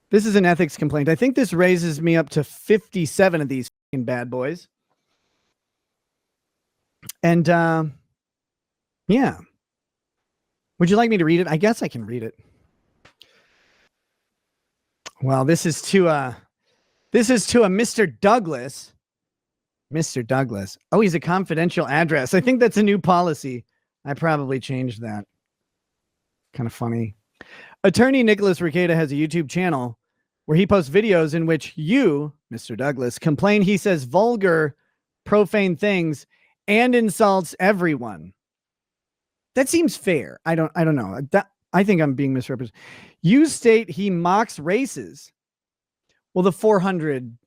This is an ethics complaint. I think this raises me up to 57 of these fucking bad boys. And yeah. Would you like me to read it? I guess I can read it. Well, this is to a Mr. Douglas. Mr. Douglas. Oh, he's a confidential address. I think that's a new policy. I probably changed that. Kind of funny. Attorney Nicholas Rekieta has a YouTube channel where he posts videos in which you, Mr. Douglas, complain he says vulgar, profane things and insults everyone. That seems fair. I don't know. I think I'm being misrepresented. You state he mocks races. Well, the 400,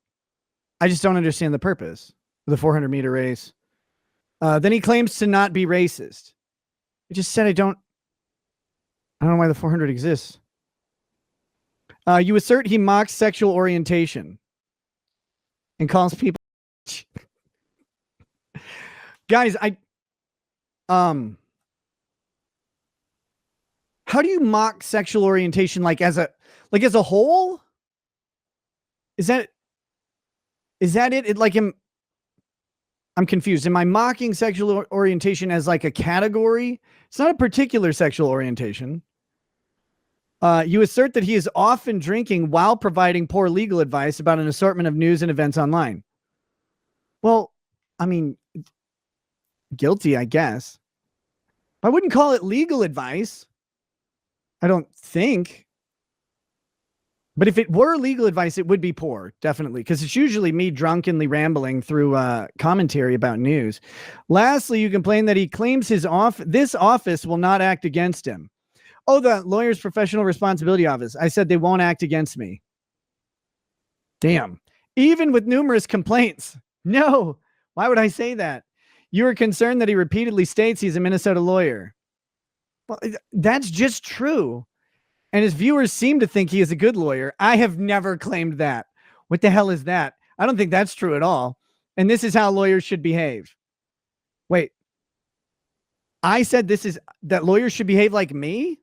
I just don't understand the purpose of the 400-meter race. Then he claims to not be racist. I just said I don't know why the 400 exists. You assert he mocks sexual orientation and calls people. Guys, how do you mock sexual orientation as a whole? Is that it? I'm confused. Am I mocking sexual orientation as like a category? It's not a particular sexual orientation. You assert that he is often drinking while providing poor legal advice about an assortment of news and events online. Well, I mean, guilty, I guess. I wouldn't call it legal advice. I don't think. But if it were legal advice, it would be poor, definitely, because it's usually me drunkenly rambling through commentary about news. Lastly, you complain that he claims this office will not act against him. Oh, the Lawyer's Professional Responsibility Office. I said they won't act against me. Damn. Even with numerous complaints. No. Why would I say that? You are concerned that he repeatedly states he's a Minnesota lawyer. Well, that's just true. And his viewers seem to think he is a good lawyer. I have never claimed that. What the hell is that? I don't think that's true at all. And this is how lawyers should behave. Wait. I said that lawyers should behave like me?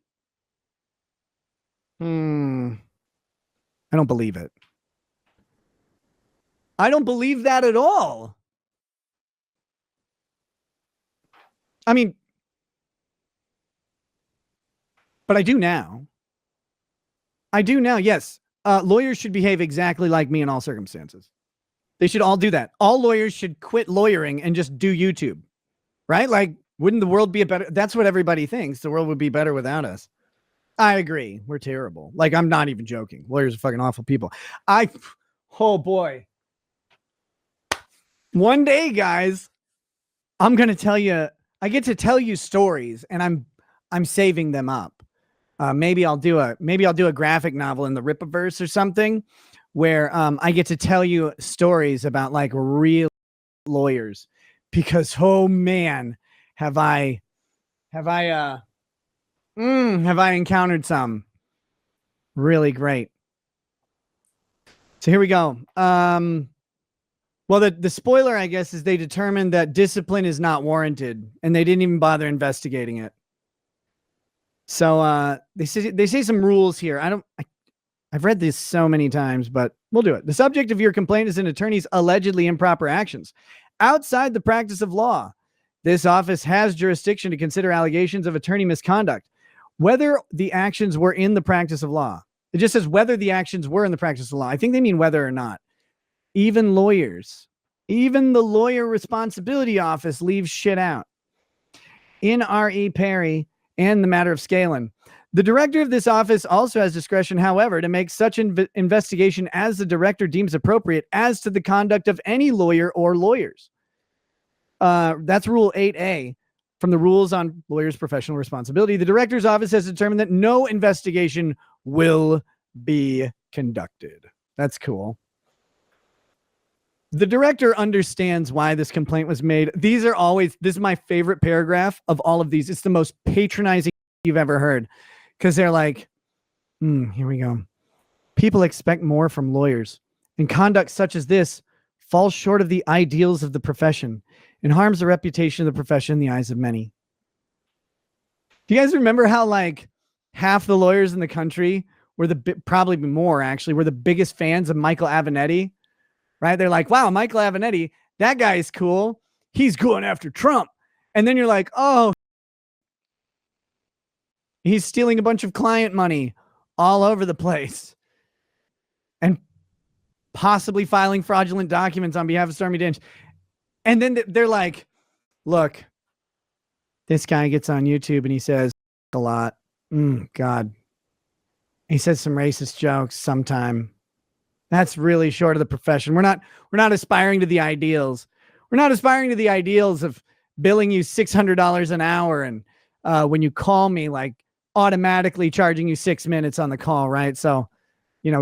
I don't believe it. I don't believe that at all. I mean, but I do now. Yes. Lawyers should behave exactly like me in all circumstances. They should all do that. All lawyers should quit lawyering and just do YouTube. Right? Like, wouldn't the world be that's what everybody thinks. The world would be better without us. I agree. We're terrible. Like, I'm not even joking. Lawyers are fucking awful people. Oh boy. One day, guys, I'm going to tell you, I get to tell you stories and I'm saving them up. Maybe I'll do a graphic novel in the Rippaverse or something where I get to tell you stories about like real lawyers, because oh man, have I encountered some really great. So here we go. Well, the spoiler, I guess, is they determined that discipline is not warranted and they didn't even bother investigating it. So they say some rules here. I've read this so many times, but we'll do it. The subject of your complaint is an attorney's allegedly improper actions outside the practice of law. This office has jurisdiction to consider allegations of attorney misconduct, whether the actions were in the practice of law. It just says whether the actions were in the practice of law. I think they mean whether or not. Even lawyers, even the Lawyer Responsibility Office leaves shit out. In R.E. Perry and the matter of Scalen, the director of this office also has discretion, however, to make such investigation as the director deems appropriate as to the conduct of any lawyer or lawyers. That's Rule 8A from the Rules on Lawyers' Professional Responsibility. The director's office has determined that no investigation will be conducted. That's cool. The director understands why this complaint was made. This is my favorite paragraph of all of these. It's the most patronizing you've ever heard, because they're like, here we go. People expect more from lawyers, and conduct such as this falls short of the ideals of the profession and harms the reputation of the profession in the eyes of many. Do you guys remember how like half the lawyers in the country probably more actually, we're the biggest fans of Michael Avenatti, right? They're like, wow, Michael Avenatti, that guy is cool. He's going after Trump. And then you're like, oh, he's stealing a bunch of client money all over the place and possibly filing fraudulent documents on behalf of Stormy Daniels. And then they're like, look, this guy gets on YouTube and he says a lot. God. He says some racist jokes sometime. That's really short of the profession. We're not aspiring to the ideals. We're not aspiring to the ideals of billing you $600 an hour. And when you call me, like automatically charging you 6 minutes on the call. Right. So,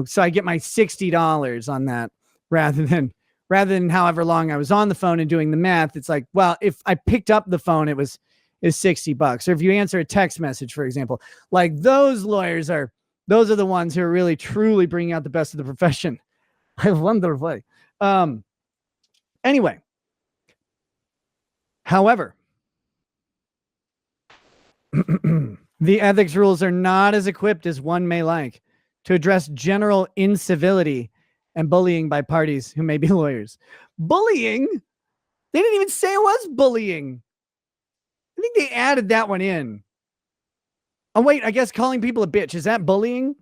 so I get my $60 on that rather than however long I was on the phone and doing the math. It's like, well, if I picked up the phone, is $60. Or if you answer a text message, for example, like those are the ones who are really truly bringing out the best of the profession. I wonder why. Anyway, however, the ethics rules are not as equipped as one may like to address general incivility and bullying by parties who may be lawyers. Bullying? They didn't even say it was bullying. I think they added that one in. Oh, wait, I guess calling people a bitch, is that bullying?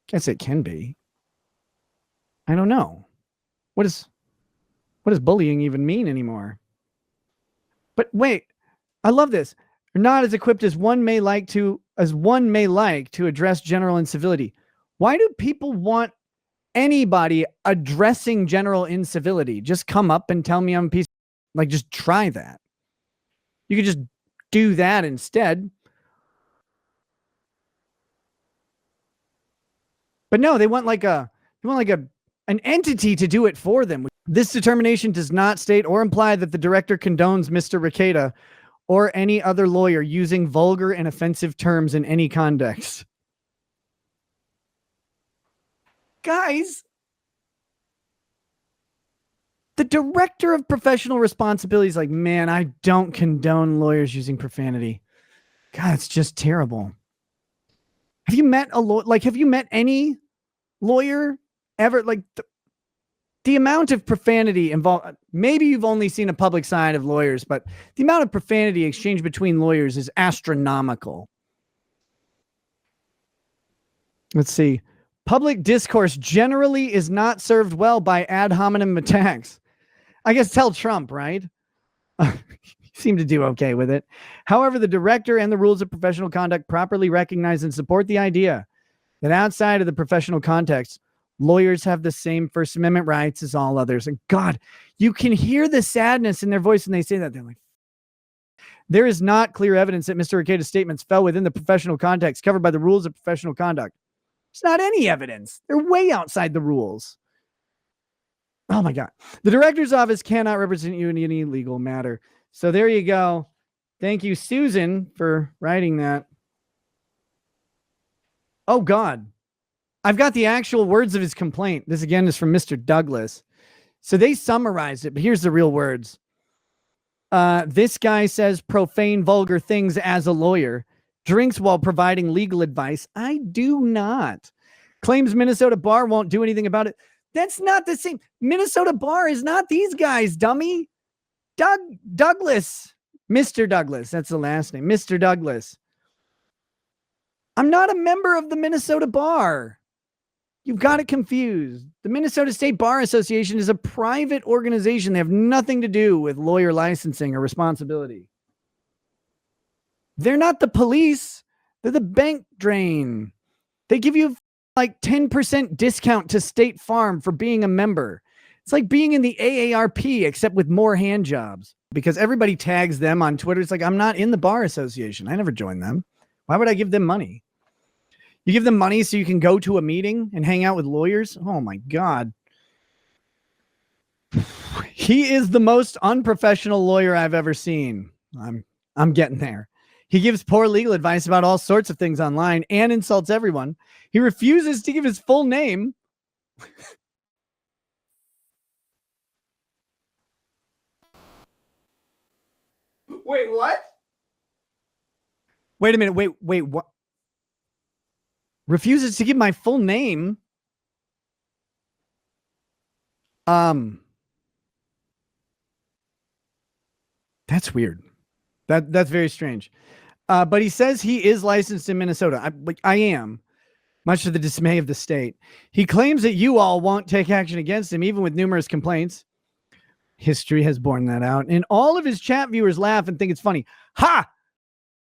Guess it can be. I don't know. What does bullying even mean anymore? But wait, I love this. They're not as equipped as one may like to address general incivility. Why do people want anybody addressing general incivility? Just come up and tell me I'm a piece. Like, just try that. You could just do that instead. But no, they want an entity to do it for them. This determination does not state or imply that the director condones Mr. Rekieta or any other lawyer using vulgar and offensive terms in any context. Guys, the director of professional responsibility is like, man, I don't condone lawyers using profanity. God, it's just terrible. Have you met have you met any lawyer ever? Like the amount of profanity involved, maybe you've only seen a public side of lawyers, but the amount of profanity exchanged between lawyers is astronomical. Let's see. Public discourse generally is not served well by ad hominem attacks. I guess tell Trump, right? Seem to do okay with it. However, the director and the rules of professional conduct properly recognize and support the idea that outside of the professional context, lawyers have the same First Amendment rights as all others. And God, you can hear the sadness in their voice when they say that. They're like, there is not clear evidence that Mr. Rekieta's statements fell within the professional context covered by the rules of professional conduct. There's not any evidence. They're way outside the rules. Oh my God. The director's office cannot represent you in any legal matter. So there you go. Thank you, Susan, for writing that. Oh God. I've got the actual words of his complaint. This again is from Mr. Douglas. So they summarized it, but here's the real words. This guy says profane, vulgar things as a lawyer, drinks while providing legal advice. I do not. Claims Minnesota Bar won't do anything about it. That's not the same. Minnesota Bar is not these guys, dummy. Douglas. Mr. Douglas. That's the last name. Mr. Douglas. I'm not a member of the Minnesota Bar. You've got it confused. The Minnesota State Bar Association is a private organization. They have nothing to do with lawyer licensing or responsibility. They're not the police. They're the bank drain. They give you like 10% discount to State Farm for being a member. It's like being in the AARP, except with more hand jobs, because everybody tags them on Twitter. It's like, I'm not in the bar association. I never joined them. Why would I give them money? You give them money so you can go to a meeting and hang out with lawyers? Oh my God. He is the most unprofessional lawyer I've ever seen. I'm getting there. He gives poor legal advice about all sorts of things online and insults everyone. He refuses to give his full name. Wait, what? Wait a minute. Wait, what? refuses to give my full name. That's weird. That's very strange. But he says he is licensed in Minnesota. I am, much to the dismay of the state. He claims that you all won't take action against him, even with numerous complaints. History has borne that out. And all of his chat viewers laugh and think it's funny. Ha!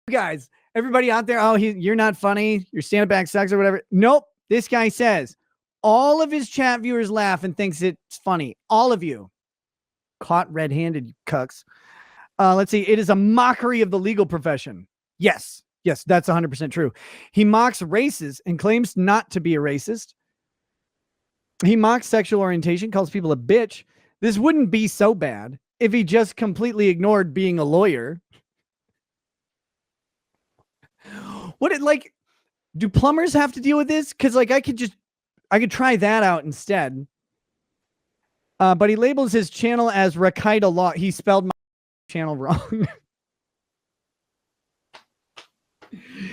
You guys, everybody out there, you're not funny. Your stand-up act sucks or whatever. Nope. This guy says all of his chat viewers laugh and thinks it's funny. All of you. Caught red-handed, you cucks. Let's see. It is a mockery of the legal profession. Yes, that's 100% true. He mocks races and claims not to be a racist. He mocks sexual orientation, calls people a bitch. This wouldn't be so bad if he just completely ignored being a lawyer. Do plumbers have to deal with this? Because I could try that out instead. But he labels his channel as Rekieta Law. He spelled my channel wrong.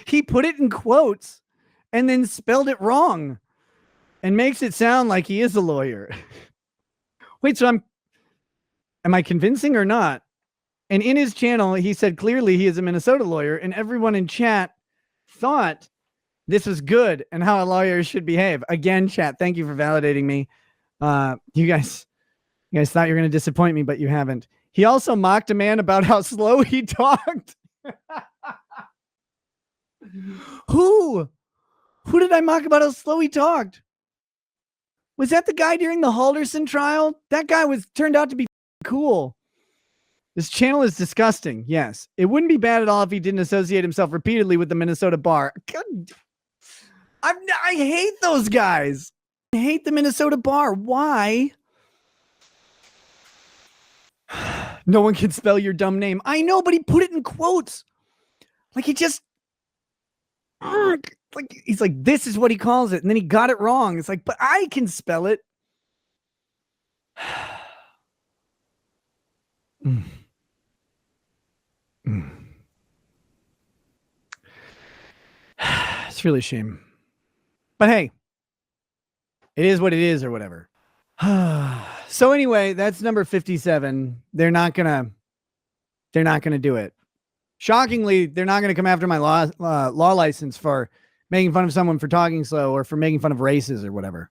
He put it in quotes and then spelled it wrong and makes it sound like he is a lawyer. Wait, so am I convincing or not? And in his channel, he said clearly he is a Minnesota lawyer, and everyone in chat thought this was good and how a lawyer should behave. Again, chat, thank you for validating me. You guys thought you were going to disappoint me, but you haven't. He also mocked a man about how slow he talked. Who did I mock about how slow he talked? Was that the guy during the Halderson trial? That guy turned out to be cool. This channel is disgusting. Yes. It wouldn't be bad at all if he didn't associate himself repeatedly with the Minnesota bar. I hate those guys. I hate the Minnesota bar. Why? No one can spell your dumb name. I know, but he put it in quotes. He just... he's like, this is what he calls it. And then he got it wrong. It's like, but I can spell it. It's really a shame. But hey, it is what it is or whatever. So anyway, that's number 57. They're not gonna do it. Shockingly, they're not going to come after my law license for making fun of someone for talking slow or for making fun of races or whatever.